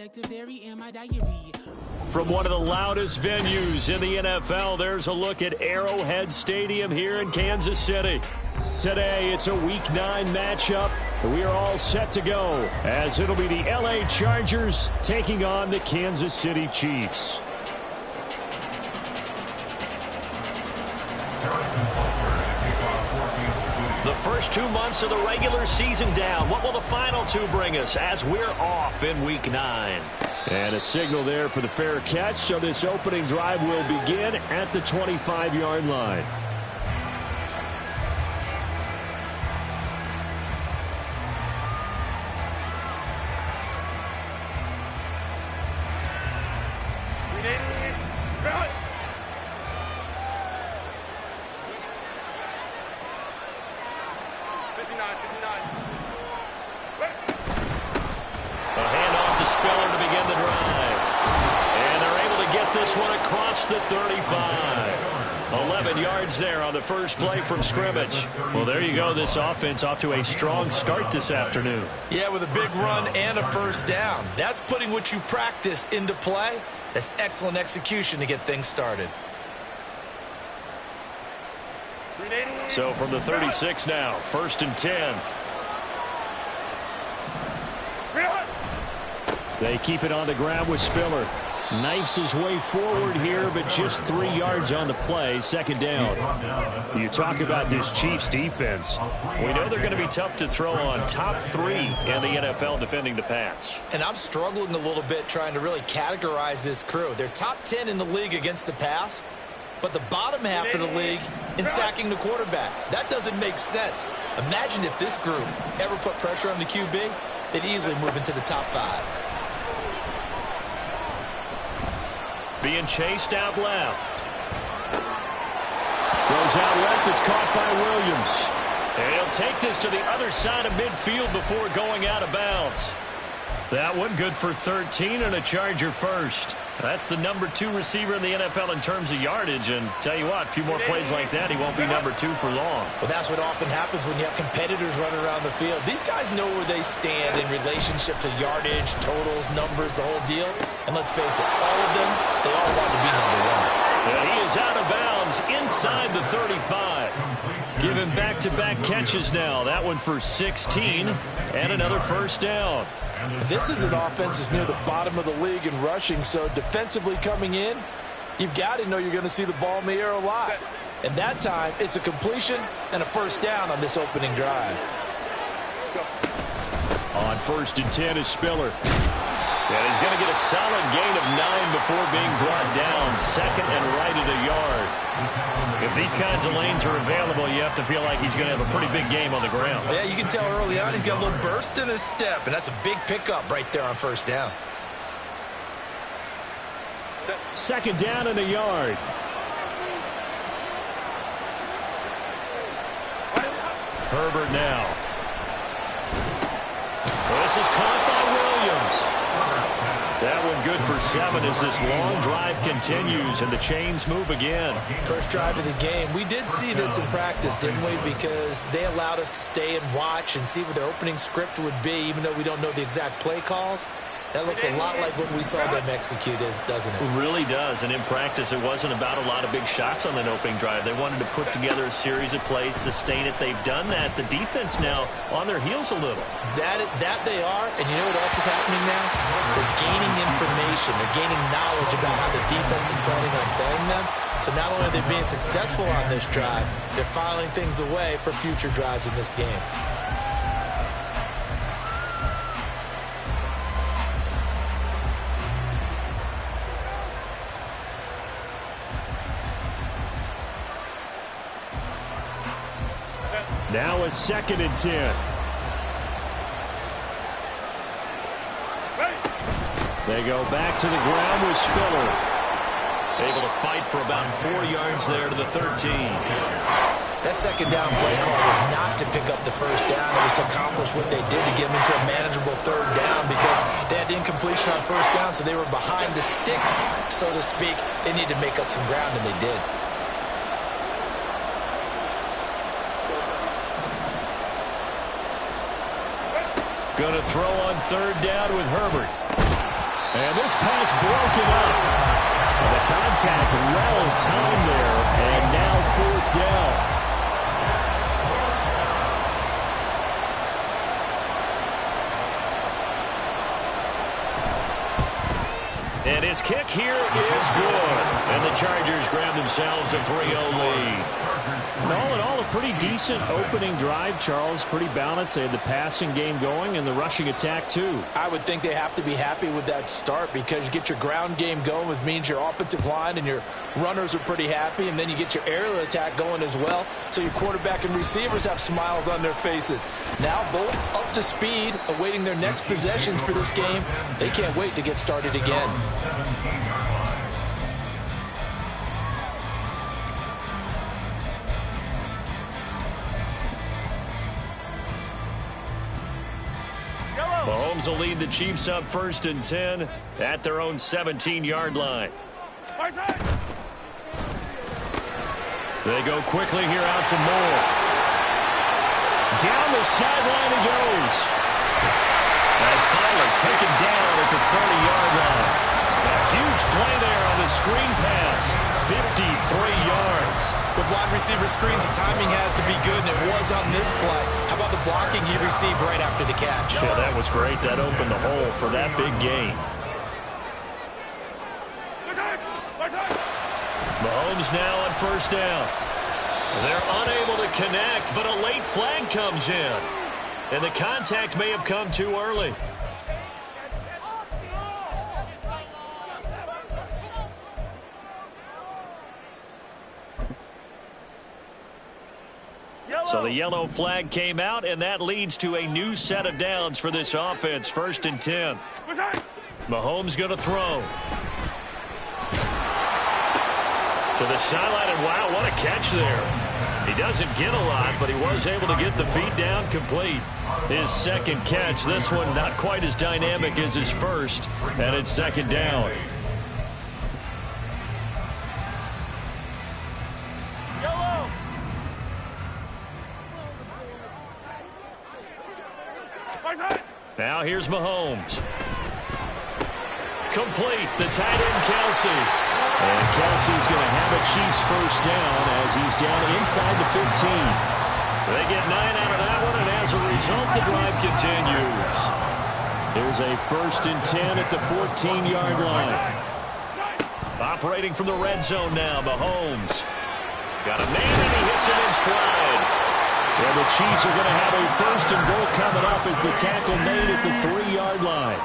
radioactive dairy in my diary. From one of the loudest venues in the NFL, there's a look at Arrowhead Stadium here in Kansas City. Today, it's a Week 9 matchup. We are all set to go, as it'll be the LA Chargers taking on the Kansas City Chiefs. The first 2 months of the regular season down. What will the final two bring us as we're off in Week 9? And a signal there for the fair catch, so this opening drive will begin at the 25-yard line. The 35. 11 yards there on the first play from scrimmage. Well, there you go. This offense off to a strong start this afternoon. Yeah, with a big run and a first down. That's putting what you practice into play. That's excellent execution to get things started. So from the 36 now, 1st and 10. They keep it on the ground with Spiller. Knifes his way forward here, but just 3 yards on the play, 2nd down. You talk about this Chiefs defense. We know they're going to be tough to throw on. Top 3 in the NFL defending the pass. And I'm struggling a little bit trying to really categorize this crew. They're top 10 in the league against the pass, but the bottom half of the league in sacking the quarterback. That doesn't make sense. Imagine if this group ever put pressure on the QB, they'd easily move into the top 5. Being chased out left. Goes out left. It's caught by Williams. And he'll take this to the other side of midfield before going out of bounds. That one good for 13 and a Charger first. That's the number 2 receiver in the NFL in terms of yardage. And tell you what, a few more plays like that, he won't be number 2 for long. Well, that's what often happens when you have competitors running around the field. These guys know where they stand in relationship to yardage, totals, numbers, the whole deal. And let's face it, all of them, they all want to be number 1. And he is out of bounds inside the 35. Giving back-to-back catches now. That one for 16 and another first down. This is an offense that's near the bottom of the league in rushing, so defensively coming in, you've got to know you're going to see the ball in the air a lot. And that time, it's a completion and a first down on this opening drive. On 1st and 10 is Spiller. And he's going to get a solid gain of 9 before being brought down. 2nd and right at a yard. If these kinds of lanes are available, you have to feel like he's going to have a pretty big game on the ground. Yeah, you can tell early on he's got a little burst in his step, and that's a big pickup right there on first down. 2nd down and a yard. Herbert now. This is caught by Williams. That one good for 7 as this long drive continues and the chains move again. First drive of the game. We did see this in practice, didn't we? Because they allowed us to stay and watch and see what their opening script would be, even though we don't know the exact play calls. That looks a lot like what we saw them execute, doesn't it? It really does. And in practice, it wasn't about a lot of big shots on that opening drive. They wanted to put together a series of plays, sustain it. They've done that. The defense now on their heels a little. That they are. And you know what else is happening now? They're gaining information. They're gaining knowledge about how the defense is planning on playing them. So not only are they being successful on this drive, they're filing things away for future drives in this game. Now a 2nd and 10. They go back to the ground with Spiller. Able to fight for about 4 yards there to the 13. That 2nd down play call was not to pick up the first down. It was to accomplish what they did to get them into a manageable 3rd down because they had incompletion on first down, so they were behind the sticks, so to speak. They needed to make up some ground, and they did. Going to throw on 3rd down with Herbert. And this pass broken up. And the contact well timed there, and now 4th down. And his kick here is good. And the Chargers grab themselves a 3-0 lead. And all in all, a pretty decent opening drive, Charles. Pretty balanced. They had the passing game going and the rushing attack, too. I would think they have to be happy with that start because you get your ground game going, which means your offensive line and your runners are pretty happy, and then you get your aerial attack going as well, so your quarterback and receivers have smiles on their faces. Now both up to speed, awaiting their next possessions for this game. They can't wait to get started again. Mahomes will lead the Chiefs up 1st and 10 at their own 17-yard line. They go quickly here out to Moore. Down the sideline he goes. And finally taken down at the 30-yard line. A huge play there on the screen pass. 53 yards. With wide receiver screens, the timing has to be good, and it was on this play. How about the blocking he received right after the catch? Yeah, that was great. That opened the hole for that big gain. Mahomes now on 1st down. They're unable to connect, but a late flag comes in. And the contact may have come too early. So the yellow flag came out, and that leads to a new set of downs for this offense. 1st and 10. Mahomes going to throw. To the sideline, and wow, what a catch there. He doesn't get a lot, but he was able to get the feet down complete. His 2nd catch, this one not quite as dynamic as his first, and it's 2nd down. Now here's Mahomes. Complete, the tight end Kelsey. And Kelsey's going to have a Chiefs 1st down as he's down inside the 15. They get 9 out of that one, and as a result, the drive continues. There's a 1st and 10 at the 14-yard line. Operating from the red zone now, Mahomes. Got a man, and he hits him in stride. Well, the Chiefs are going to have a 1st and goal coming up as the tackle made at the 3-yard line.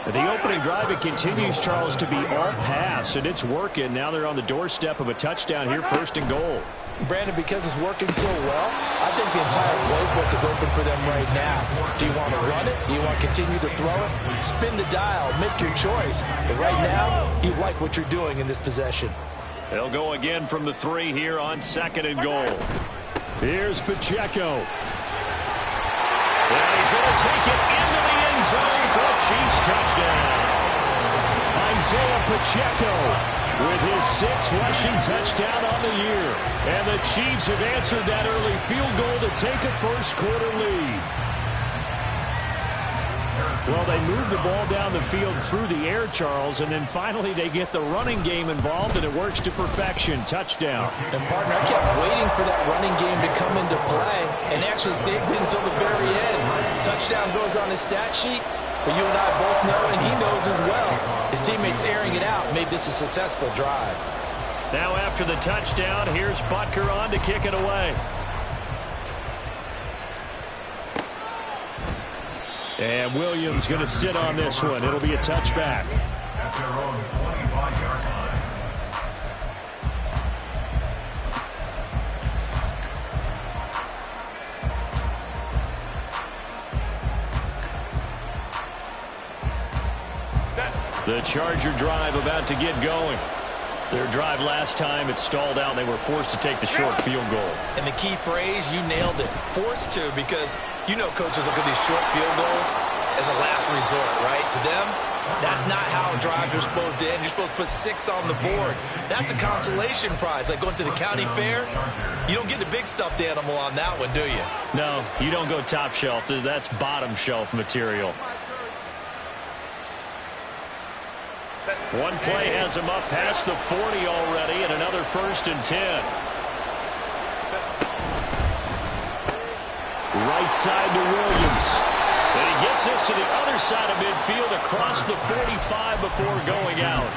The opening drive, it continues, Charles, to be all pass, and it's working. Now they're on the doorstep of a touchdown here, 1st and goal. Brandon, because it's working so well, I think the entire playbook is open for them right now. Do you want to run it? Do you want to continue to throw it? Spin the dial. Make your choice. But right now, you like what you're doing in this possession. They'll go again from the 3 here on 2nd and goal. Here's Pacheco. And he's going to take it into the end zone for a Chiefs touchdown. Isaiah Pacheco with his 6th rushing touchdown on the year. And the Chiefs have answered that early field goal to take a 1st quarter lead. Well, they move the ball down the field through the air, Charles, and then finally they get the running game involved, and it works to perfection. Touchdown. And, partner, I kept waiting for that running game to come into play and actually saved it until the very end. Touchdown goes on his stat sheet, but you and I both know, and he knows as well, his teammates airing it out made this a successful drive. Now after the touchdown, here's Butker on to kick it away. And Williams going to sit on this one. It'll be a touchback. The Charger drive about to get going. Their drive last time, it stalled out, and they were forced to take the short field goal. And the key phrase, you nailed it, forced to, because you know coaches look at these short field goals as a last resort, right? To them, that's not how drives are supposed to end. You're supposed to put 6 on the board. That's a consolation prize, like going to the county fair. You don't get the big stuffed animal on that one, do you? No, you don't go top shelf. That's bottom shelf material. One play has him up past the 40 already, and another 1st and 10. Right side to Williams. And he gets this to the other side of midfield across the 45 before going out.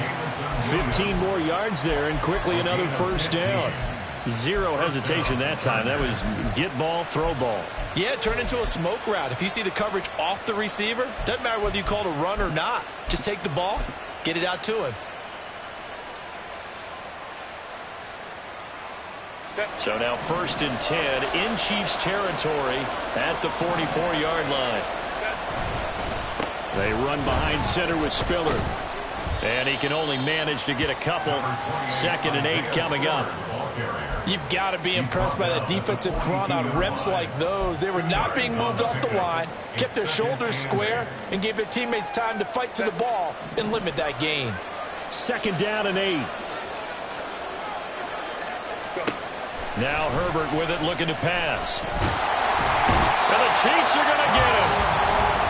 15 more yards there, and quickly another 1st down. Zero hesitation that time. That was get ball, throw ball. Yeah, turn into a smoke route. If you see the coverage off the receiver, doesn't matter whether you call it a run or not. Just take the ball, get it out to him. So now 1st and 10 in Chiefs territory at the 44-yard line. They run behind center with Spiller. And he can only manage to get a couple. 2nd and 8 coming up. You've got to be impressed by that defensive front on reps like those. They were not being moved off the line, kept their shoulders square, and gave their teammates time to fight to the ball and limit that gain. 2nd down and 8. Now Herbert with it, looking to pass. And the Chiefs are going to get him.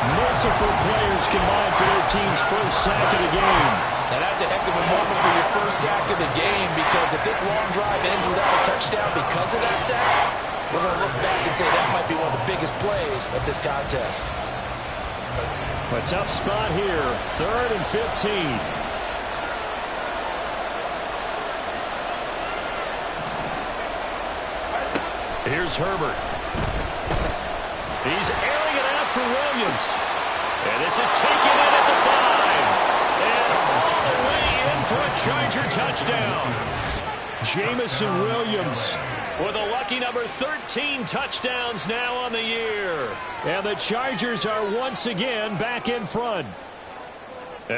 Multiple players combined for their team's 1st sack of the game. Now that's a heck of a moment for your 1st sack of the game, because if this long drive ends without a touchdown because of that sack, we're going to look back and say that might be one of the biggest plays of this contest. A tough spot here. 3rd and 15. Here's Herbert. He's airing it out for Williams. And this is taken in at the 5. And all the way in for a Charger touchdown. Jamison Williams with a lucky number 13 touchdowns now on the year. And the Chargers are once again back in front.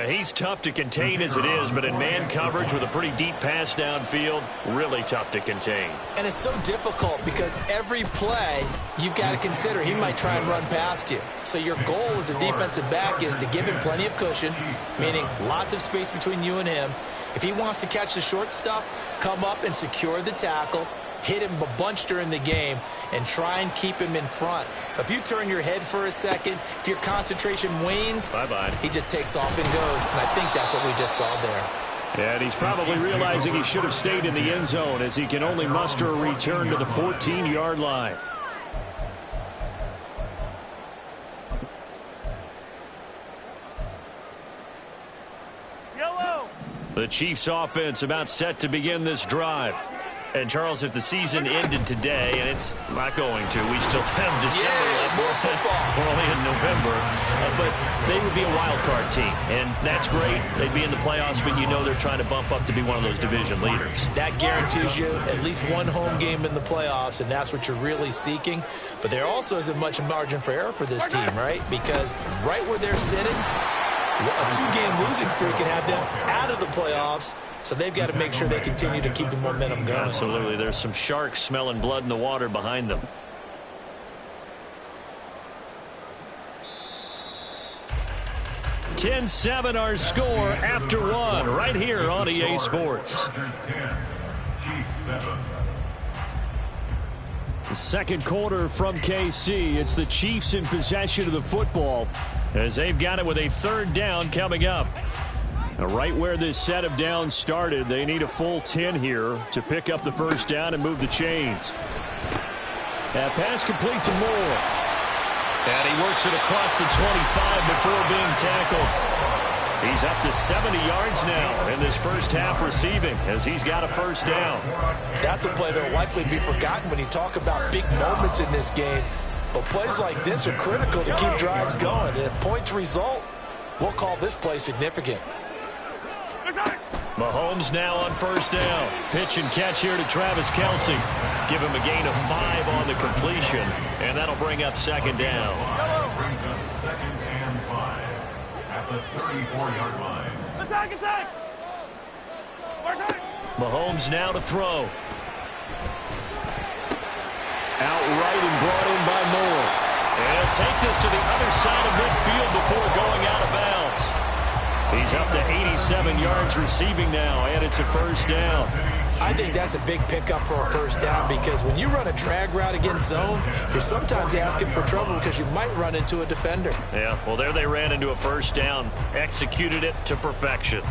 He's tough to contain as it is, but in man coverage with a pretty deep pass downfield, really tough to contain. And it's so difficult because every play you've got to consider he might try and run past you. So your goal as a defensive back is to give him plenty of cushion, meaning lots of space between you and him. If he wants to catch the short stuff, come up and secure the tackle, hit him a bunch during the game, and try and keep him in front. If you turn your head for a second, if your concentration wanes, bye-bye, he just takes off and goes, and I think that's what we just saw there. And he's probably realizing he should have stayed in the end zone as he can only muster a return to the 14-yard line. The Chiefs offense about set to begin this drive. And, Charles, if the season ended today, and it's not going to, we still have December left. We're only in November. But they would be a wild card team, and that's great. They'd be in the playoffs, but you know they're trying to bump up to be one of those division leaders. That guarantees you at least one home game in the playoffs, and that's what you're really seeking. But there also isn't much margin for error for this team, right? Because right where they're sitting, a 2-game losing streak can have them out of the playoffs. So they've got to make sure they continue to keep the momentum going. Absolutely. There's some sharks smelling blood in the water behind them. (10-7) our score after 1 right here on EA Sports. The second quarter from KC. It's the Chiefs in possession of the football as they've got it with a 3rd down coming up. Now, right where this set of downs started, they need a full 10 here to pick up the 1st down and move the chains. That pass complete to Moore. And he works it across the 25 before being tackled. He's up to 70 yards now in this first half receiving as he's got a 1st down. That's a play that will likely be forgotten when you talk about big moments in this game. But plays like this are critical to keep drives going. And if points result, we'll call this play significant. Mahomes now on 1st down. Pitch and catch here to Travis Kelce. Give him a gain of 5 on the completion, and that'll bring up 2nd down. Brings up 2nd and 5 at the 34-yard line. Attack! Mahomes now to throw. Outright and brought in by Moore. And he'll take this to the other side of midfield before going out of bounds. He's up to 87 yards receiving now, and it's a 1st down. I think that's a big pickup for a 1st down because when you run a drag route against zone, you're sometimes asking for trouble because you might run into a defender. Yeah, well, there they ran into a 1st down, executed it to perfection.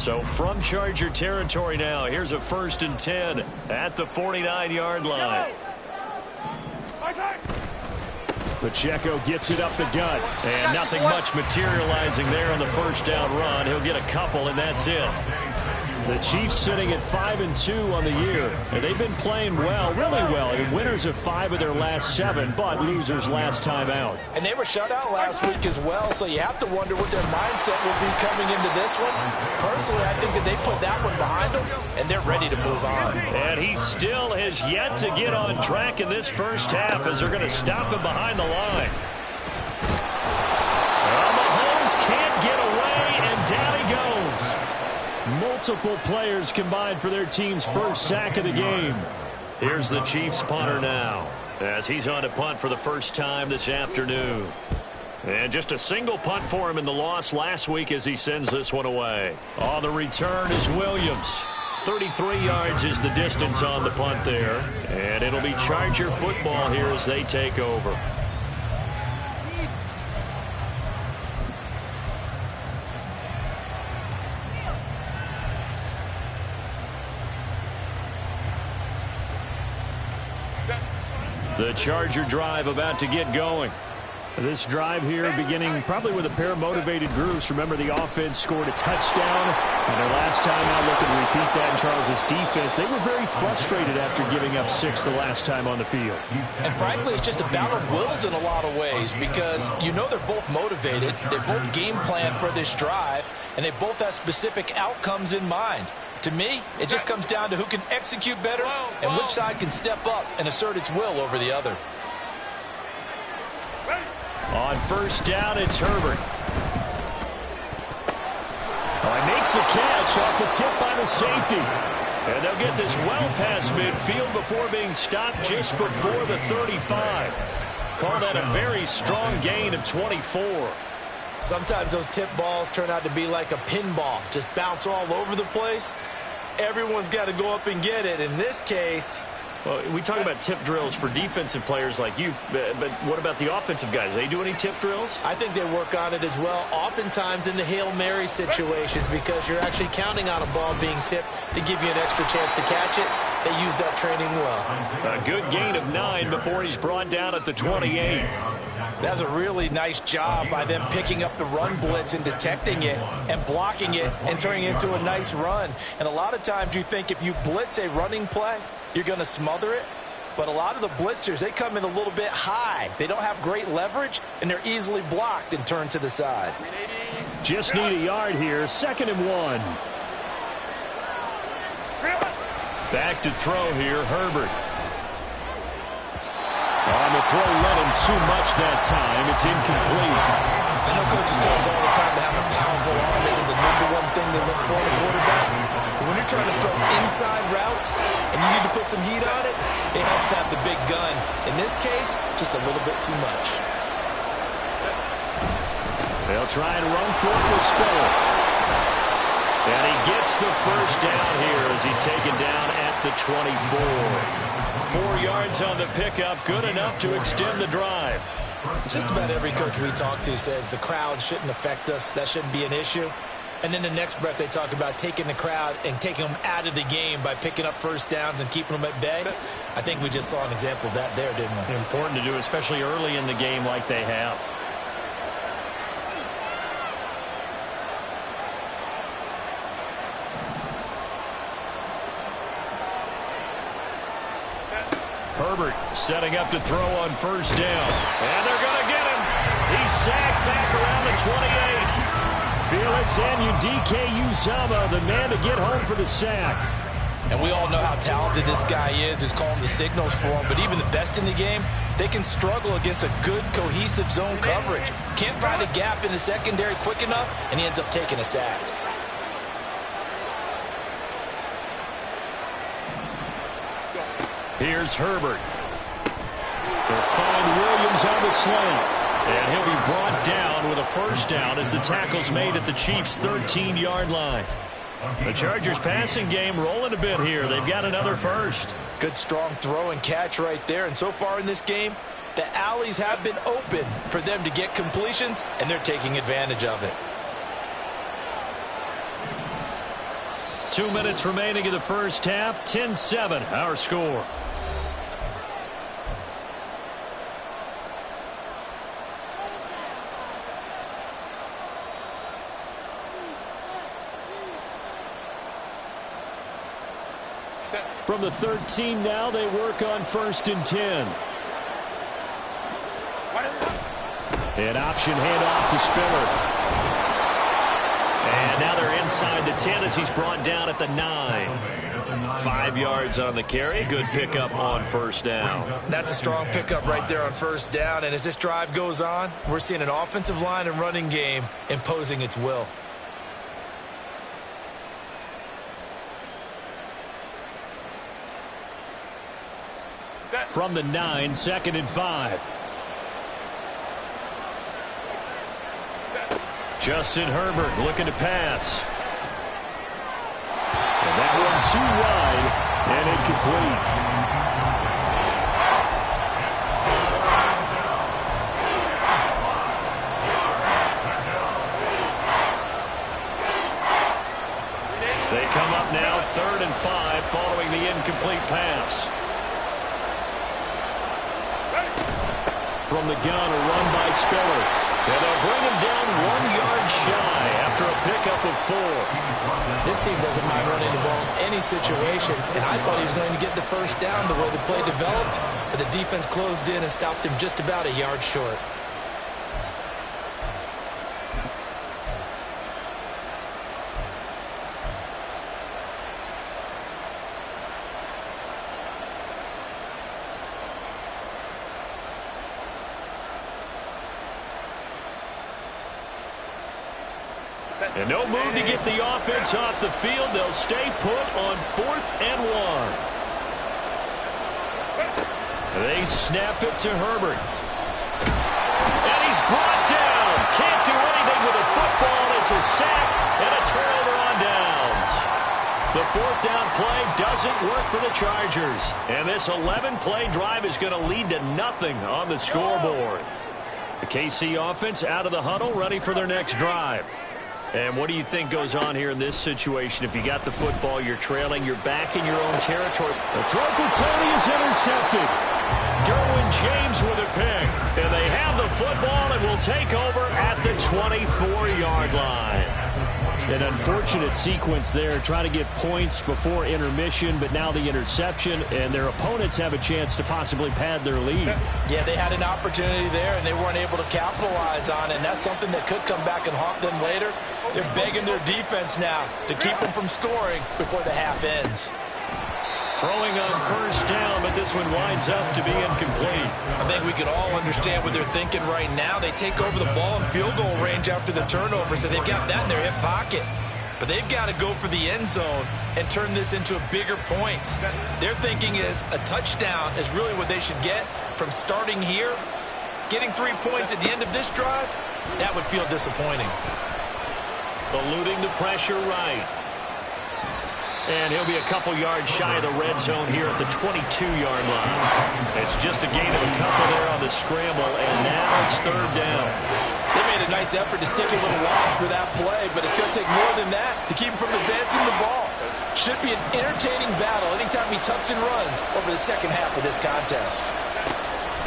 So from Charger territory now, here's a 1st and 10 at the 49-yard line. Pacheco gets it up the gut. And nothing much materializing there on the first down run. He'll get a couple, and that's it. The Chiefs sitting at 5-2 on the year. And they've been playing well, really well. And winners of 5 of their last 7, but losers last time out. And they were shut out last week as well, so you have to wonder what their mindset will be coming into this one. Personally, I think that they put that one behind them, and they're ready to move on. And he still has yet to get on track in this first half as they're going to stop him behind the line. Well, Mahomes can't get away, and down he goes. Multiple players combined for their team's first sack of the game. Here's the Chiefs punter now as he's on to punt for the first time this afternoon. And just a single punt for him in the loss last week as he sends this one away. On the return is Williams. 33 yards is the distance on the punt there. And it'll be Charger football here as they take over. The Charger drive about to get going. This drive here beginning probably with a pair of motivated groups. Remember, the offense scored a touchdown, and their last time out looking to repeat that in Charles' defense. They were very frustrated after giving up 6 the last time on the field. And frankly, it's just a battle of wills in a lot of ways because you know they're both motivated. They both game plan for this drive, and they both have specific outcomes in mind. To me, it just comes down to who can execute better and which side can step up and assert its will over the other. On first down, it's Herbert. Oh, he makes the catch off the tip by the safety. And they'll get this well past midfield before being stopped just before the 35. Call that a very strong gain of 24. Sometimes those tip balls turn out to be like a pinball, just bounce all over the place. Everyone's got to go up and get it. In this case, well, we talk about tip drills for defensive players like you, but what about the offensive guys? They do any tip drills? I think they work on it as well, oftentimes in the Hail Mary situations, because you're actually counting on a ball being tipped to give you an extra chance to catch it. They use that training well. A good gain of 9 before he's brought down at the 28. That's a really nice job by them picking up the run blitz and detecting it and blocking it and turning it into a nice run. And a lot of times you think if you blitz a running play, you're going to smother it. But a lot of the blitzers, they come in a little bit high. They don't have great leverage, and they're easily blocked and turned to the side. Just need a yard here. 2nd and 1. Back to throw here, Herbert. On the throw, led him too much that time. It's incomplete. I know coaches tell us all the time that having a powerful arm isn't the #1 thing they look for in a quarterback. But when you're trying to throw inside routes and you need to put some heat on it, it helps have the big gun. In this case, just a little bit too much. They'll try and run for it with Spiller. And he gets the first down here as he's taken down at the 24. 4 yards on the pickup, good enough to extend the drive. Just about every coach we talk to says the crowd shouldn't affect us. That shouldn't be an issue. And then the next breath they talk about taking the crowd and taking them out of the game by picking up first downs and keeping them at bay. I think we just saw an example of that there, didn't we? Important to do, especially early in the game like they have. Herbert setting up to throw on first down. And they're going to get him. He's sacked back around the 28. Felix Anudike-Uzomah, the man to get home for the sack. And we all know how talented this guy is who's calling the signals for him. But even the best in the game, they can struggle against a good, cohesive zone coverage. Can't find a gap in the secondary quick enough, and he ends up taking a sack. Here's Herbert. They'll find Williams on the slant. And he'll be brought down with a first down as the tackle's made at the Chiefs' 13-yard line. The Chargers passing game rolling a bit here. They've got another first. Good strong throw and catch right there. And so far in this game, the alleys have been open for them to get completions, and they're taking advantage of it. 2 minutes remaining in the first half. 10-7, our score. From the 13 now, they work on 1st and 10. An option handoff to Spiller. And now they're inside the 10 as he's brought down at the 9. 5 yards on the carry. Good pickup on 1st down. That's a strong pickup right there on 1st down. And as this drive goes on, we're seeing an offensive line and running game imposing its will. From the 9, 2nd and 5. Justin Herbert looking to pass. And that one too wide and incomplete. They come up now 3rd and 5 following the incomplete pass. From the gun, a run by Spiller. And they'll bring him down 1 yard shy after a pickup of 4. This team doesn't mind running the ball in any situation, and I thought he was going to get the 1st down the way the play developed, but the defense closed in and stopped him just about a yard short. And no move to get the offense off the field. They'll stay put on 4th and 1. They snap it to Herbert. And he's brought down. Can't do anything with a football. It's a sack and a turnover on downs. The 4th down play doesn't work for the Chargers. And this 11-play drive is going to lead to nothing on the scoreboard. The KC offense out of the huddle, ready for their next drive. And what do you think goes on here in this situation? If you got the football, you're trailing, you're back in your own territory. The throw for Tony is intercepted. Derwin James with a pick. And they have the football and will take over at the 24-yard line. An unfortunate sequence there, trying to get points before intermission, but now the interception, and their opponents have a chance to possibly pad their lead. Yeah, they had an opportunity there, and they weren't able to capitalize on it, and that's something that could come back and haunt them later. They're begging their defense now to keep them from scoring before the half ends. Throwing on 1st down, but this one winds up to be incomplete. I think we can all understand what they're thinking right now. They take over the ball in field goal range after the turnover, so they've got that in their hip pocket. But they've got to go for the end zone and turn this into a bigger points. Their thinking is a touchdown is really what they should get from starting here. Getting 3 points at the end of this drive, that would feel disappointing. Eluding the pressure right. And he'll be a couple yards shy of the red zone here at the 22-yard line. It's just a gain of a couple there on the scramble, and now it's 3rd down. They made a nice effort to stick a little loss for that play, but it's going to take more than that to keep him from advancing the ball. Should be an entertaining battle anytime he tucks and runs over the second half of this contest.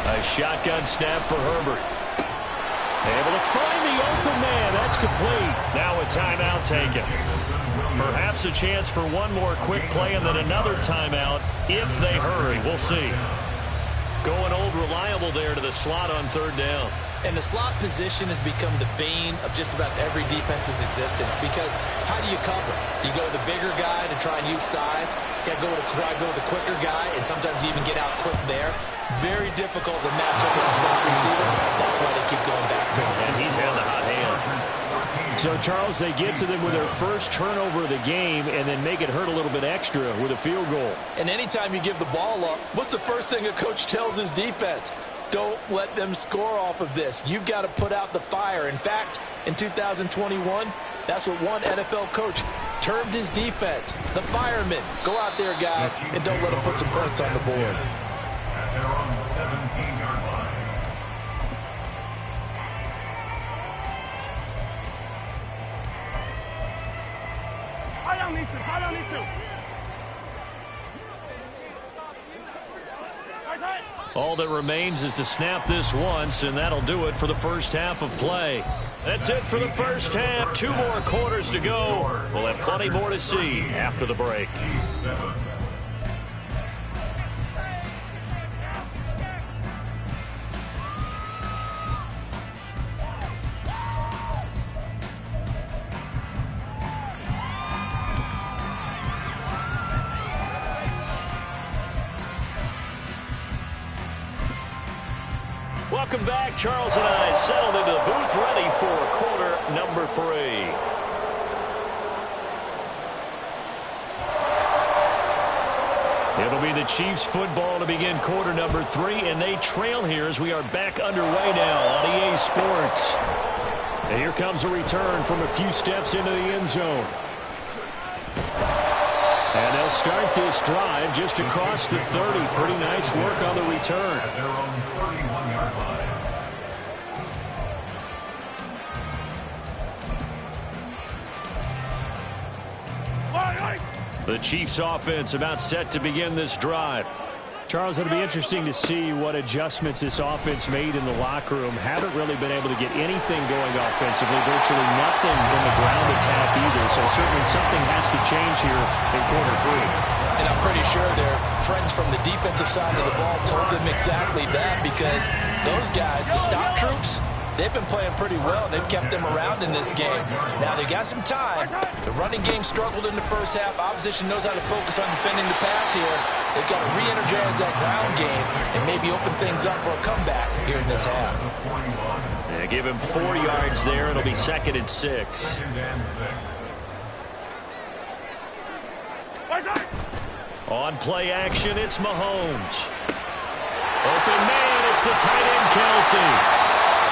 A shotgun snap for Herbert. Able to find the open man. That's complete. Now a timeout taken. Perhaps a chance for one more quick play and then another timeout if they hurry. We'll see. Going old reliable there to the slot on 3rd down. And the slot position has become the bane of just about every defense's existence, because how do you cover? Do you go to the bigger guy to try and use size? You got to try to go with the quicker guy, and sometimes you even get out quick there. Very difficult to match up with a slot receiver. That's why they keep going back to him. And he's had the hot hand. So, Charles, they get to them with their first turnover of the game and then make it hurt a little bit extra with a field goal. And anytime you give the ball up, what's the first thing a coach tells his defense? Don't let them score off of this. You've got to put out the fire. In fact, in 2021, that's what one NFL coach termed his defense. The firemen. Go out there, guys, and don't let them put some points on the board. At their own 17-yard line. All that remains is to snap this once, and that'll do it for the first half of play. That's it for the first half. 2 more quarters to go. We'll have plenty more to see after the break. Welcome back. Charles and I settled into the booth, ready for quarter number 3. It'll be the Chiefs football to begin quarter number 3, and they trail here as we are back underway now on EA Sports. And here comes a return from a few steps into the end zone. And they'll start this drive just across the 30. Pretty nice work on the return. At their own 31-yard line. The Chiefs offense about set to begin this drive. Charles, it'll be interesting to see what adjustments this offense made in the locker room. Haven't really been able to get anything going offensively, virtually nothing in the ground attack either. So certainly something has to change here in quarter 3. And I'm pretty sure their friends from the defensive side of the ball told them exactly that, because those guys, the stop troops, they've been playing pretty well. They've kept them around in this game. Now, they got some time. The running game struggled in the first half. Opposition knows how to focus on defending the pass here. They've got to re-energize that ground game and maybe open things up for a comeback here in this half. Yeah, give him 4 yards there. It'll be 2nd and 6. On play action, it's Mahomes. Open man, it's the tight end, Kelsey.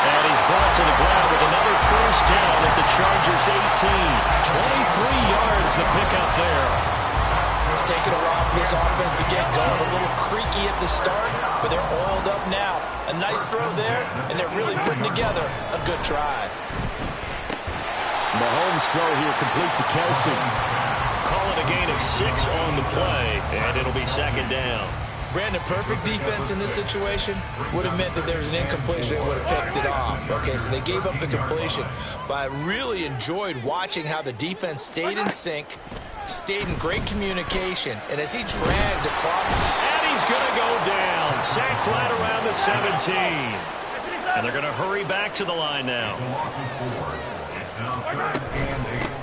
And he's brought to the ground with another first down at the Chargers' 18. 23 yards the pickup there. It's taken a while for this offense to get going. A little creaky at the start, but they're oiled up now. A nice throw there, and they're really putting together a good drive. Mahomes' throw here complete to Kelsey. Call it a gain of 6 on the play, and it'll be 2nd down. Brandon, perfect defense in this situation would have meant that there was an incompletion and would have picked it off. Okay, so they gave up the completion. But I really enjoyed watching how the defense stayed in sync, stayed in great communication, and as he dragged across. And he's going to go down. Sacked right around the 17. And they're going to hurry back to the line now.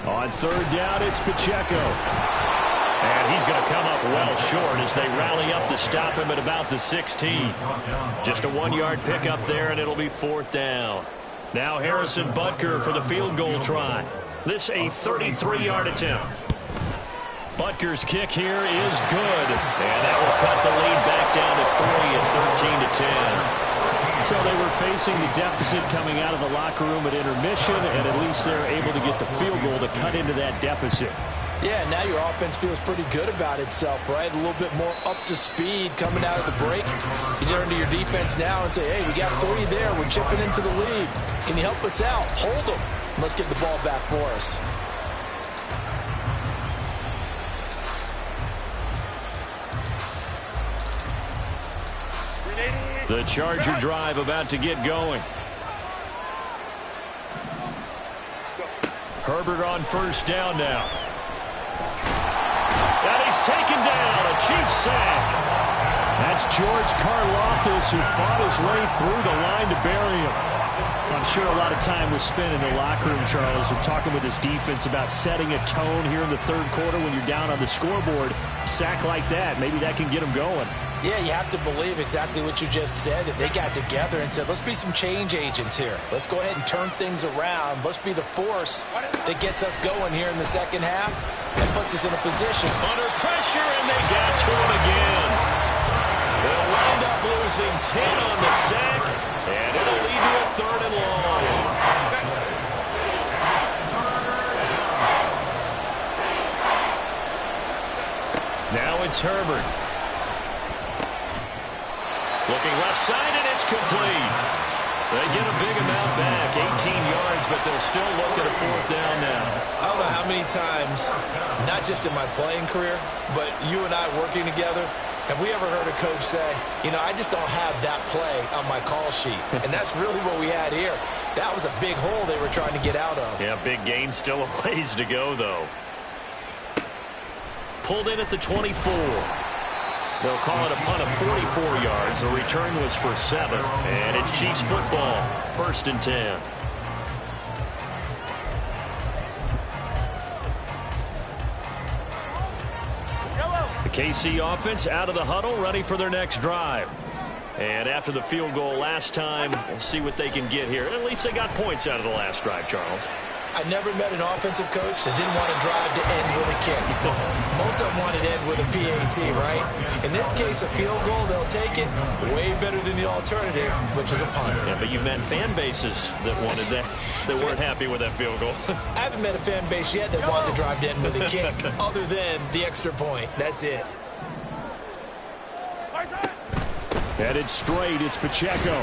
On 3rd down, it's Pacheco. And he's going to come up well short as they rally up to stop him at about the 16. Just a 1-yard pickup there, and it'll be 4th down. Now Harrison Butker for the field goal try. This a 33-yard attempt. Butker's kick here is good. And that will cut the lead back down to 3 at 13-10. So they were facing the deficit coming out of the locker room at intermission, and at least they're able to get the field goal to cut into that deficit. Yeah, now your offense feels pretty good about itself, right? A little bit more up to speed coming out of the break. You turn to your defense now and say, hey, we got 3 there. We're chipping into the lead. Can you help us out? Hold them. Let's get the ball back for us. The Charger drive about to get going. Herbert on 1st down now. And he's taken down, a Chiefs sack. That's George Karlaftis, who fought his way through the line to bury him. I'm sure a lot of time was spent in the locker room, Charles, and talking with his defense about setting a tone here in the 3rd quarter when you're down on the scoreboard. A sack like that, maybe that can get him going. Yeah, you have to believe exactly what you just said, that they got together and said, let's be some change agents here. Let's go ahead and turn things around. Let's be the force that gets us going here in the 2nd half and puts us in a position. Under pressure, and they got to him again. They'll wind up losing 10 on the sack, and it'll lead to a 3rd and long. Now it's Herbert. Looking left side, and it's complete. They get a big amount back, 18 yards, but they'll still look at a 4th down now. I don't know how many times, not just in my playing career, but you and I working together, have we ever heard a coach say, you know, I just don't have that play on my call sheet. And that's really what we had here. That was a big hole they were trying to get out of. Yeah, big gain, still a ways to go, though. Pulled in at the 24. They'll call it a punt of 44 yards. The return was for 7. And it's Chiefs football, 1st and 10. The KC offense out of the huddle, ready for their next drive. And after the field goal last time, we'll see what they can get here. At least they got points out of the last drive, Charles. I never met an offensive coach that didn't want to drive to end with a kick. Most of them wanted to end with a PAT, right? In this case, a field goal, they'll take it. Way better than the alternative, which is a punt. Yeah, but you've met fan bases that wanted that, that weren't happy with that field goal. I haven't met a fan base yet that wants to drive to end with a kick, other than the extra point. That's it. Headed straight, it's Pacheco.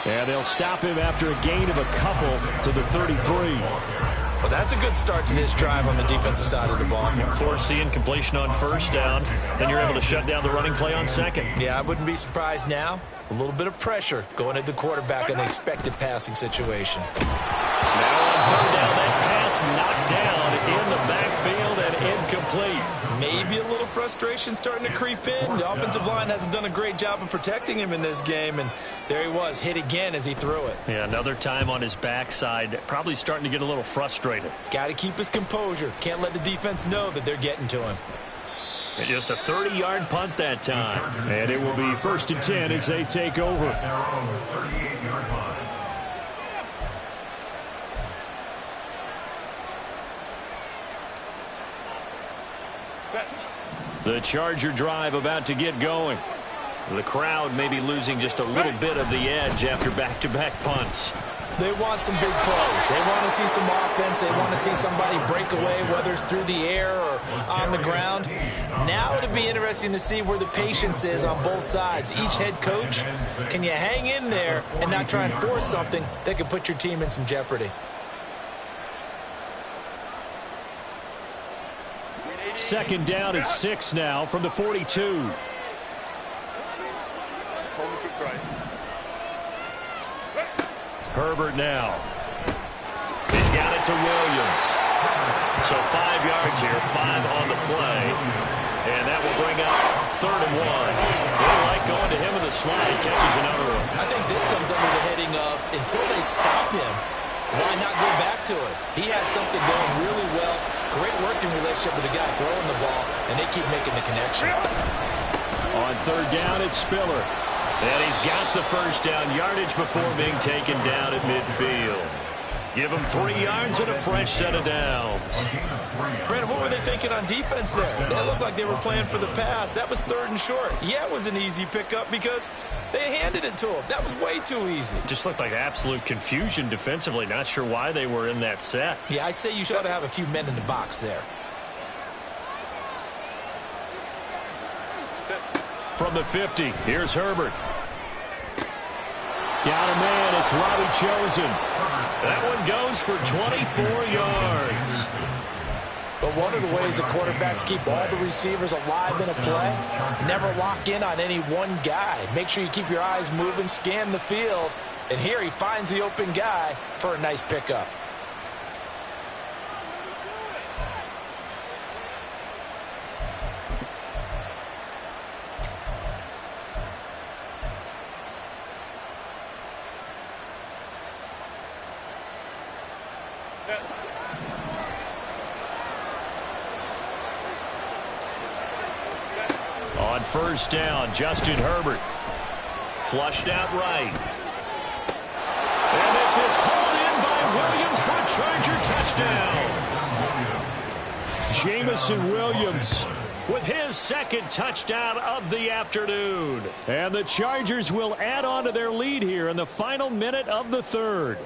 And they'll stop him after a gain of a couple to the 33. Well, that's a good start to this drive on the defensive side of the ball. Forcing completion on 1st down. Then you're able to shut down the running play on 2nd. Yeah, I wouldn't be surprised now. A little bit of pressure going at the quarterback in the expected passing situation. Now on 3rd down, that pass knocked down in the backfield and incomplete. Maybe a little frustration starting to creep in. The offensive line hasn't done a great job of protecting him in this game, and there he was, hit again as he threw it. Yeah, another time on his backside, probably starting to get a little frustrated. Got to keep his composure. Can't let the defense know that they're getting to him. And just a 30-yard punt that time. And it will be 1st and 10 as they take over. 38-yard line. The Charger drive about to get going. The crowd may be losing just a little bit of the edge after back-to-back punts. They want some big plays. They want to see some offense. They want to see somebody break away, whether it's through the air or on the ground. Now it'll be interesting to see where the patience is on both sides. Each head coach, can you hang in there and not try and force something that could put your team in some jeopardy? 2nd down and 6 now from the 42. Herbert now. He's got it to Williams. So 5 yards here, 5 on the play. And that will bring up 3rd and 1. They like going to him in the slide. Catches another one. I think this comes under the heading of, until they stop him, why not go back to it? He has something going really well. Great working relationship with the guy throwing the ball, and they keep making the connection. On 3rd down, it's Spiller. And he's got the 1st down yardage before being taken down at midfield. Give him 3 yards and a fresh set of downs. Brandon, what were they thinking on defense there? They looked like they were playing for the pass. That was 3rd and short. Yeah, it was an easy pickup because they handed it to him. That was way too easy. Just looked like absolute confusion defensively. Not sure why they were in that set. Yeah, I'd say you should have a few men in the box there. From the 50, here's Herbert. Got a man, it's Robbie Chosen. That one goes for 24 yards. But one of the ways the quarterbacks keep all the receivers alive in a play, never lock in on any one guy. Make sure you keep your eyes moving, scan the field, and here he finds the open guy for a nice pickup. On 1st down, Justin Herbert. Flushed out right. And this is hauled in by Williams for a Charger touchdown. Jamison Williams With his 2nd touchdown of the afternoon. And the Chargers will add on to their lead here in the final minute of the 3rd.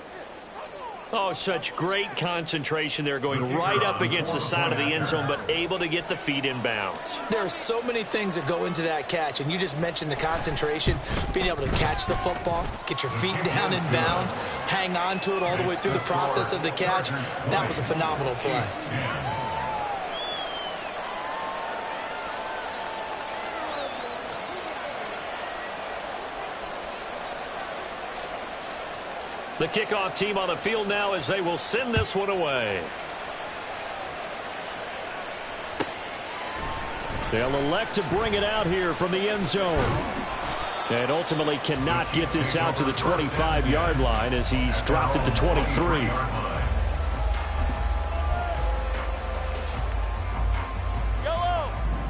Oh, such great concentration there, going right up against the side of the end zone, but able to get the feet in bounds. There are so many things that go into that catch, and you just mentioned the concentration, being able to catch the football, get your feet down in bounds, hang on to it all the way through the process of the catch. That was a phenomenal play. The kickoff team on the field now as they will send this one away. They'll elect to bring it out here from the end zone. And ultimately cannot get this out to the 25-yard line as he's dropped it to 23.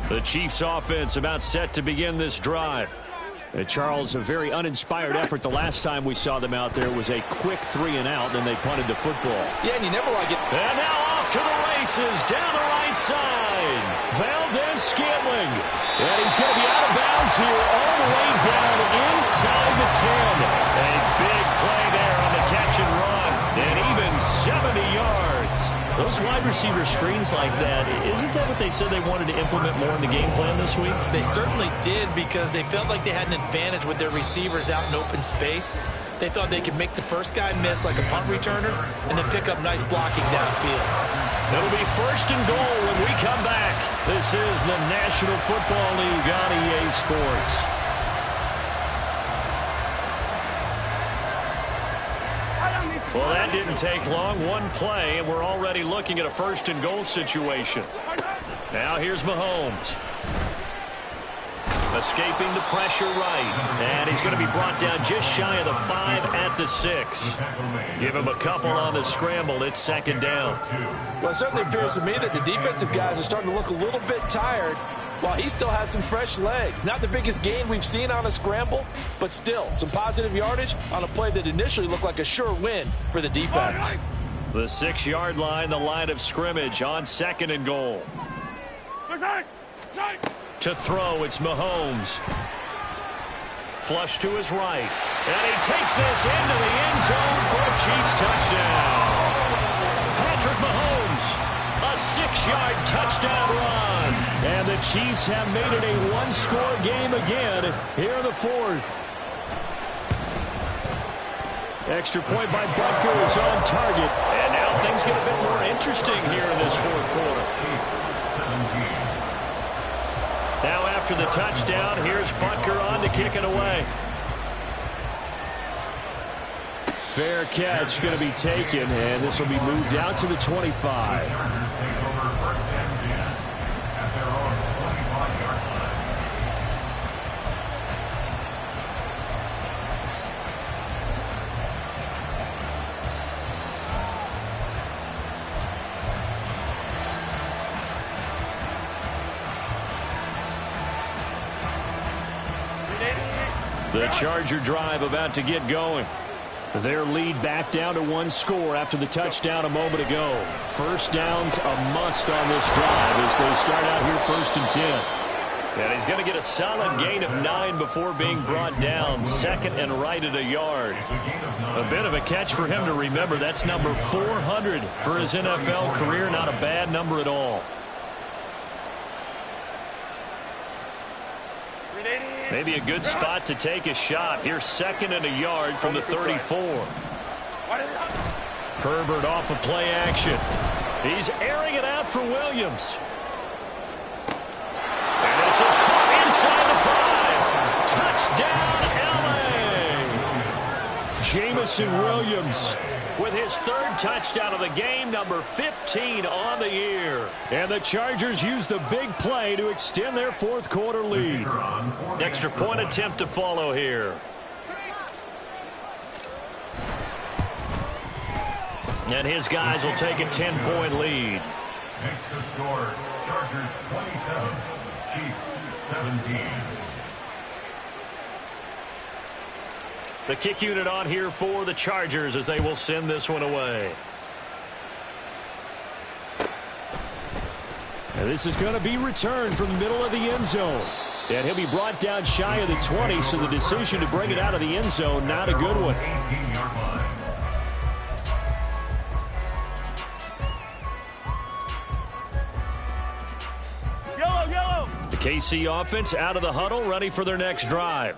The Chiefs offense about set to begin this drive. Charles, a very uninspired effort the last time we saw them out there was a quick 3-and-out, then they punted the football. Yeah, and you never like it. And now off to the races down the right side. Valdez-Scantling. And he's going to be out of bounds here all the way down inside the 10. A big play there on the catch and run. And even 70 yards. Those wide receiver screens like that, isn't that what they said they wanted to implement more in the game plan this week? They certainly did because they felt like they had an advantage with their receivers out in open space. They thought they could make the first guy miss like a punt returner and then pick up nice blocking downfield. It'll be 1st and goal when we come back. This is the National Football League on EA Sports. Well, that didn't take long. One play, and we're already looking at a 1st and goal situation. Now here's Mahomes. Escaping the pressure right. And he's going to be brought down just shy of the 5 at the 6. Give him a couple on the scramble. It's 2nd down. Well, it certainly appears to me that the defensive guys are starting to look a little bit tired while he still has some fresh legs. Not the biggest gain we've seen on a scramble, but still some positive yardage on a play that initially looked like a sure win for the defense. The 6-yard line, the line of scrimmage on 2nd and goal. To throw, it's Mahomes. Flush to his right. And he takes this into the end zone for a Chiefs touchdown. Patrick Mahomes, a 6-yard touchdown run. And the Chiefs have made it a one-score game again here in the 4th. Extra point by Butker is on target. And now things get a bit more interesting here in this 4th quarter. Now after the touchdown, here's Butker on to kick it away. Fair catch going to be taken, and this will be moved out to the 25. The Charger drive about to get going. Their lead back down to 1 score after the touchdown a moment ago. 1st down's a must on this drive as they start out here 1st and 10. And he's going to get a solid gain of 9 before being brought down. 2nd and right at a yard. A bit of a catch for him to remember. That's number 400 for his NFL career. Not a bad number at all. Maybe a good spot to take a shot. Here's 2nd and a yard from the 34. Herbert off of play action. He's airing it out for Williams. And this is caught inside the 5. Touchdown, LA. Jamison Williams with his 3rd touchdown of the game, number 15 on the year. And the Chargers use the big play to extend their 4th quarter lead. Extra point attempt to follow here. And his guys will take a 10-point lead. Next to score, Chargers 27, Chiefs 17. The kick unit on here for the Chargers as they will send this one away. And this is going to be returned from the middle of the end zone. And he'll be brought down shy of the 20, so the decision to bring it out of the end zone, not a good one. The KC offense out of the huddle, ready for their next drive.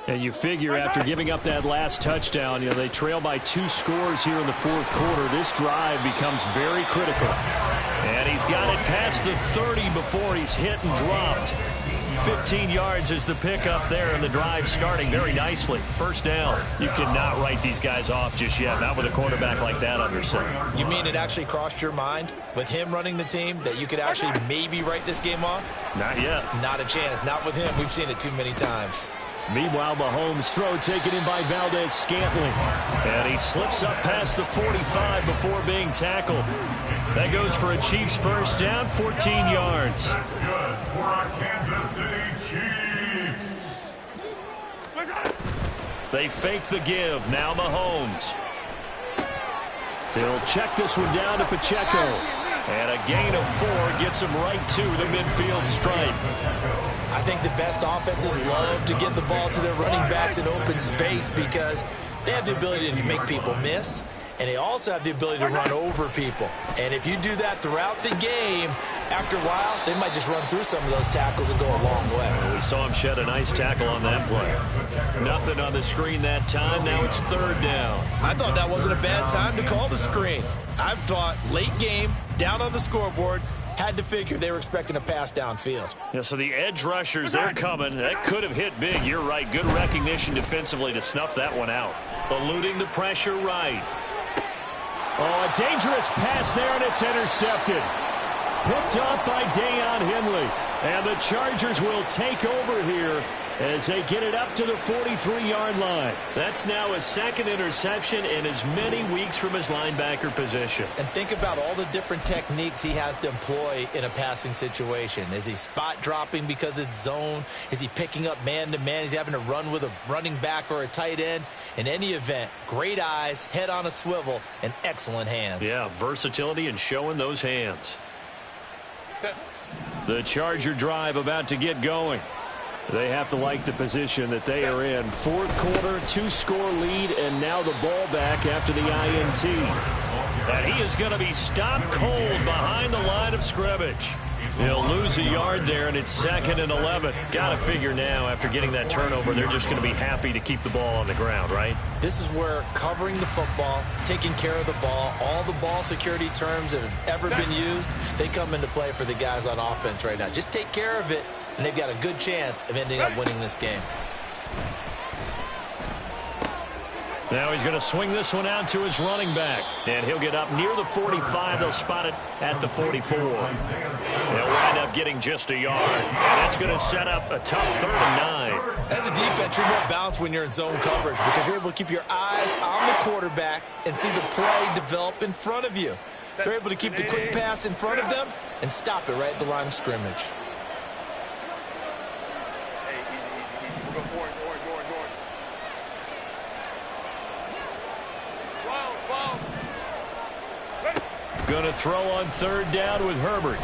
And you figure after giving up that last touchdown, they trail by 2 scores here in the fourth quarter. This drive becomes very critical. And he's got it past the 30 before he's hit and dropped. 15 yards is the pickup there, and the drive starting very nicely. First down. You cannot write these guys off just yet, not with a quarterback like that under center. You mean it actually crossed your mind with him running the team that you could actually maybe write this game off? Not yet. Not a chance. Not with him. We've seen it too many times. Meanwhile, Mahomes' throw taken in by Valdez-Scantling. And he slips up past the 45 before being tackled. That goes for a Chiefs first down, 14 yards. That's good for our Kansas City Chiefs. They fake the give. Now Mahomes. He'll check this one down to Pacheco. And a gain of 4 gets him right to the midfield stripe. I think the best offenses love to get the ball to their running backs in open space because they have the ability to make people miss, and they also have the ability to run over people. And if you do that throughout the game, after a while, they might just run through some of those tackles and go a long way. Well, we saw him shed a nice tackle on that play. Nothing on the screen that time. Now it's third down. I thought that wasn't a bad time to call the screen. I thought late game, down on the scoreboard, had to figure they were expecting a pass downfield. Yeah, so the edge rushers, they're coming. That could have hit big. You're right. Good recognition defensively to snuff that one out. Eluding the pressure right. Oh, a dangerous pass there, and it's intercepted. Picked up by Deion Henley. And the Chargers will take over here as they get it up to the 43-yard line. That's now his second interception in as many weeks from his linebacker position. And think about all the different techniques he has to employ in a passing situation. Is he spot dropping because it's zone? Is he picking up man-to-man? Is he having to run with a running back or a tight end? In any event, great eyes, head on a swivel, and excellent hands. Yeah, versatility and showing those hands. The Charger drive about to get going. They have to like the position that they are in. Fourth quarter, 2-score lead, and now the ball back after the INT. And he is going to be stopped cold behind the line of scrimmage. He'll lose a yard there, and it's 2nd and 11. Got to figure now, after getting that turnover, they're just going to be happy to keep the ball on the ground, right? This is where covering the football, taking care of the ball, all the ball security terms that have ever been used, they come into play for the guys on offense right now. Just take care of it, and they've got a good chance of ending up winning this game. Now he's going to swing this one out to his running back. And he'll get up near the 45. They'll spot it at the 44. He'll wind up getting just a yard. And that's going to set up a tough 3rd and 9. As a defense, you're more balanced when you're in zone coverage because you're able to keep your eyes on the quarterback and see the play develop in front of you. You're able to keep the quick pass in front of them and stop it right at the line of scrimmage. Going to throw on 3rd down with Herbert.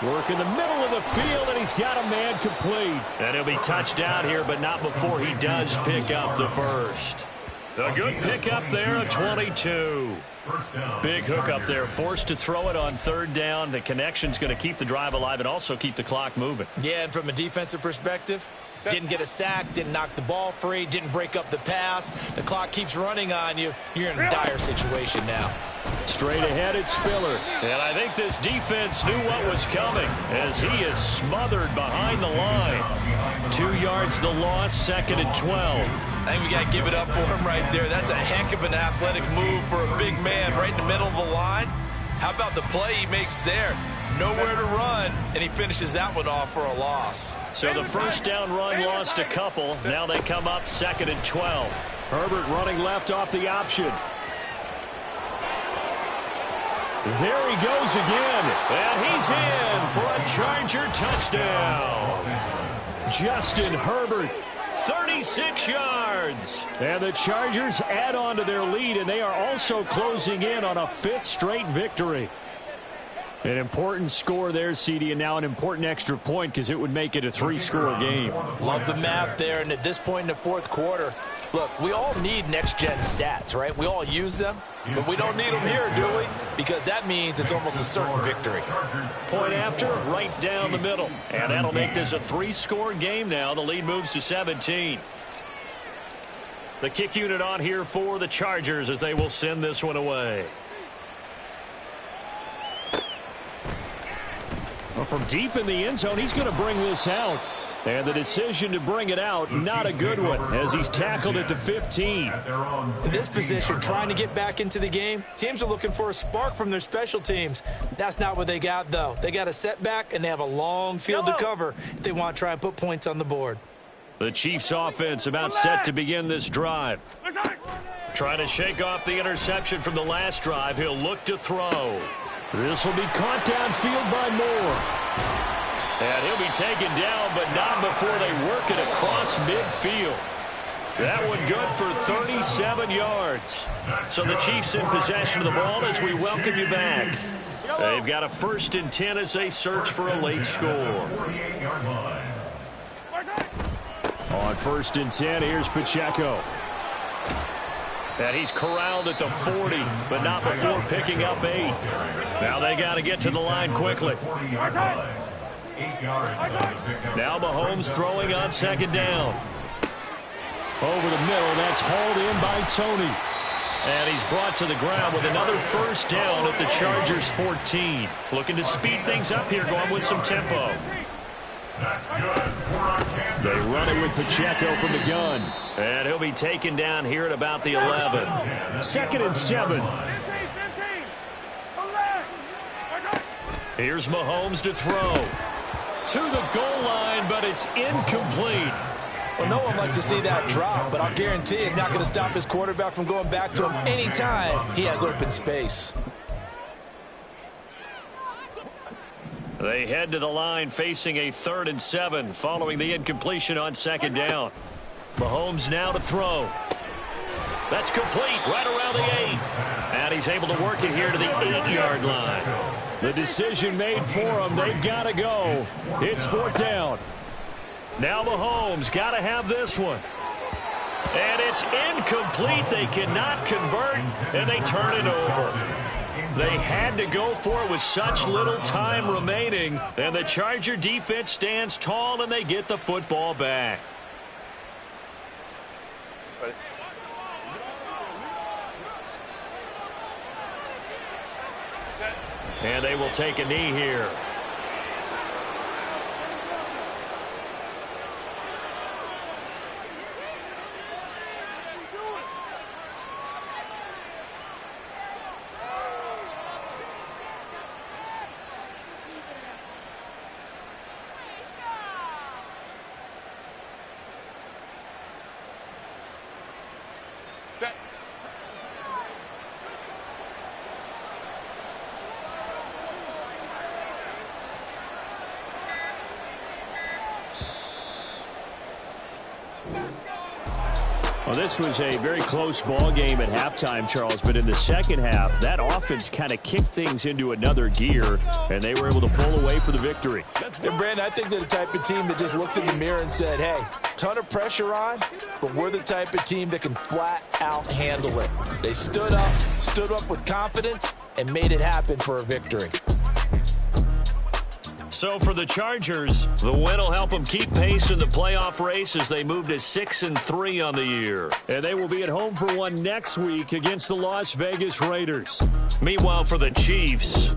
Work in the middle of the field, and he's got a man complete. And he'll be touched down here, but not before he does pick up the first. A good pickup there, a 22. Big hook up there, forced to throw it on 3rd down. The connection's going to keep the drive alive and also keep the clock moving. Yeah, and from a defensive perspective, didn't get a sack, didn't knock the ball free, didn't break up the pass. The clock keeps running on you. You're in a dire situation now. Straight ahead, it's Spiller. And I think this defense knew what was coming as he is smothered behind the line. 2 yards the loss, 2nd and 12. I think we got to give it up for him right there. That's a heck of an athletic move for a big man right in the middle of the line. How about the play he makes there? Nowhere to run, and he finishes that one off for a loss. So the first down run lost a couple. Now they come up 2nd and 12. Herbert running left off the option. There he goes again, and he's in for a Charger touchdown. Justin Herbert, 36 yards. And the Chargers add on to their lead, and they are also closing in on a 5th straight victory. An important score there, CD, and now an important extra point because it would make it a 3-score game. Love the math there, and at this point in the fourth quarter, look, we all need next-gen stats, right? We all use them, but we don't need them here, do we? Because that means it's almost a certain victory. Point after, right down the middle. And that'll make this a 3-score game now. The lead moves to 17. The kick unit on here for the Chargers as they will send this one away. Well, from deep in the end zone, he's going to bring this out. And the decision to bring it out, not a good one, as he's tackled at the 15. In this position, trying to get back into the game, teams are looking for a spark from their special teams. That's not what they got, though. They got a setback, and they have a long field to cover if they want to try and put points on the board. The Chiefs offense about set to begin this drive. Trying to shake off the interception from the last drive. He'll look to throw. This will be caught downfield by Moore. And he'll be taken down, but not before they work it across midfield. That one good for 37 yards. So the Chiefs in possession of the ball as we welcome you back. They've got a 1st and 10 as they search for a late score. On 1st and 10, here's Pacheco. And he's corralled at the 40, but not before picking up 8. Now they got to get to the line quickly. Now Mahomes throwing on 2nd down. Over the middle, that's hauled in by Tony. And he's brought to the ground with another 1st down at the Chargers 14. Looking to speed things up here, going with some tempo. They run it with Pacheco from the gun. And he'll be taken down here at about the 11. 2nd and 7. Here's Mahomes to throw. To the goal line, but it's incomplete. Well, no one likes to see that drop, but I'll guarantee it's not going to stop his quarterback from going back to him anytime he has open space. They head to the line facing a 3rd and 7 following the incompletion on 2nd down. Mahomes now to throw. That's complete right around the 8. And he's able to work it here to the 8-yard line. The decision made for them. They've got to go. It's 4th down. Now Mahomes got to have this one. And it's incomplete. They cannot convert, and they turn it over. They had to go for it with such little time remaining, and the Charger defense stands tall, and they get the football back. And they will take a knee here. Well, this was a very close ball game at halftime, Charles, but in the second half, that offense kind of kicked things into another gear, and they were able to pull away for the victory. And, Brandon, I think they're the type of team that just looked in the mirror and said, hey, ton of pressure on, but we're the type of team that can flat out handle it. They stood up with confidence, and made it happen for a victory. So for the Chargers, the win will help them keep pace in the playoff race as they move to 6-3 on the year. And they will be at home for one next week against the Las Vegas Raiders. Meanwhile, for the Chiefs,